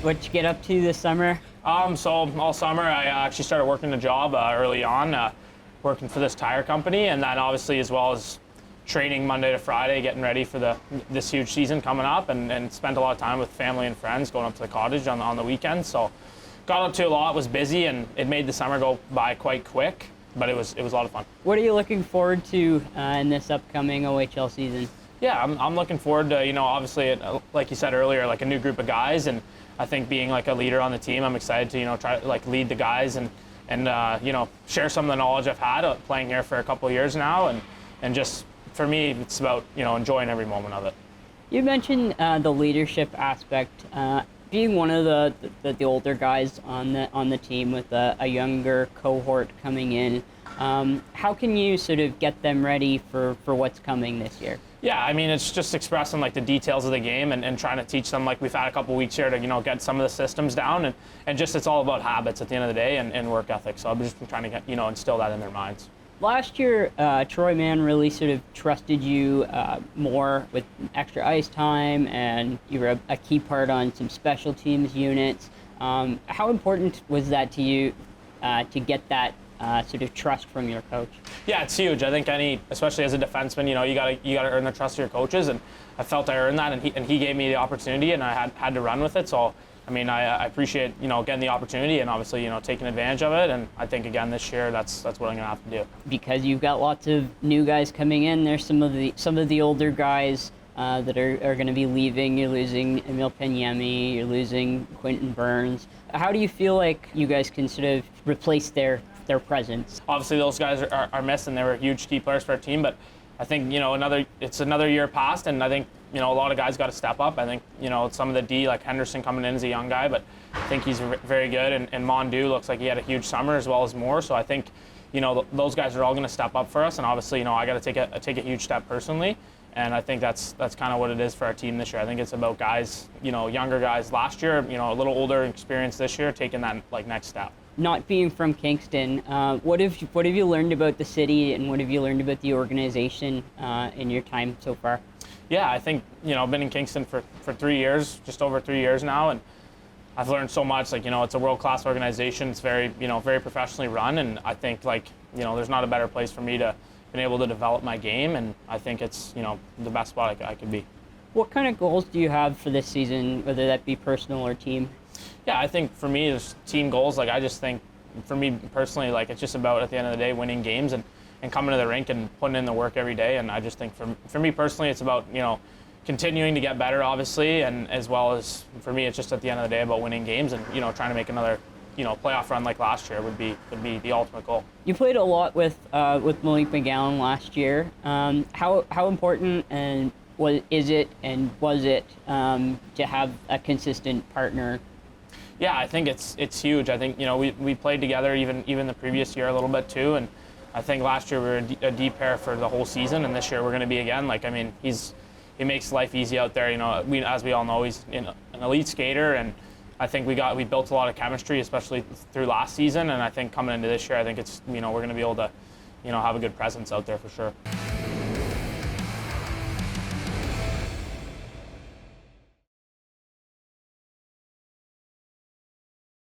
What you get up to this summer? So all summer I actually started working a job early on, working for this tire company, and then obviously as well as training Monday to Friday, getting ready for this huge season coming up, and spent a lot of time with family and friends going up to the cottage on the weekends. So got up to a lot, was busy, and it made the summer go by quite quick, but it was a lot of fun. What are you looking forward to in this upcoming OHL season? Yeah, I'm looking forward to, obviously, like you said earlier, like a new group of guys, and I think being like a leader on the team, I'm excited to, try to like lead the guys and share some of the knowledge I've had playing here for a couple of years now, and just for me, it's about, enjoying every moment of it. You mentioned the leadership aspect. Being one of the older guys on the team with a younger cohort coming in, how can you sort of get them ready for what's coming this year? Yeah, I mean, it's just expressing like the details of the game and trying to teach them. Like we've had a couple weeks here to get some of the systems down, and just it's all about habits at the end of the day and work ethic. So I'm just trying to get instill that in their minds. Last year, Troy Mann really sort of trusted you more with extra ice time, and you were a key part on some special teams units. How important was that to you to get that sort of trust from your coach? Yeah, it's huge. I think especially as a defenseman, you gotta earn the trust of your coaches, and I felt I earned that, and he gave me the opportunity, and I had to run with it. So I mean, I appreciate getting the opportunity, and obviously taking advantage of it. And I think again this year that's what I'm gonna have to do. Because you've got lots of new guys coming in, there's some of the older guys that are going to be leaving. You're losing Emil Penyemi, you're losing Quentin Burns. How do you feel like you guys can sort of replace their presence? Obviously those guys are missing. They were huge key players for our team, but I think it's another year past, and I think a lot of guys got to step up. I think some of the D, like Henderson coming in as a young guy, but I think he's very good, and Mondu looks like he had a huge summer as well as more. So I think those guys are all going to step up for us, and obviously I got to take a huge step personally. And I think that's kind of what it is for our team this year. I think it's about guys, younger guys last year, a little older experience this year, taking that next step. Not being from Kingston, what have you learned about the city, and what have you learned about the organization in your time so far? Yeah, I think I've been in Kingston for 3 years, just over 3 years now, and I've learned so much. It's a world-class organization. It's very very professionally run, and I think there's not a better place for me to been able to develop my game, and I think it's the best spot I could be. What kind of goals do you have for this season, whether that be personal or team? Yeah, I think for me it's team goals. I just think for me personally, it's just about at the end of the day winning games and coming to the rink and putting in the work every day. And I just think for me personally, it's about continuing to get better, obviously, and as well as for me it's just at the end of the day about winning games and trying to make another playoff run like last year would be the ultimate goal. You played a lot with Malik McGowan last year. How important was it to have a consistent partner? Yeah, I think it's huge. I think we played together even the previous year a little bit too, and I think last year we were a deep pair for the whole season, and this year we're going to be again. He makes life easy out there. As we all know, he's an elite skater, and I think we built a lot of chemistry, especially through last season, and I think coming into this year, I think it's we're going to be able to have a good presence out there for sure.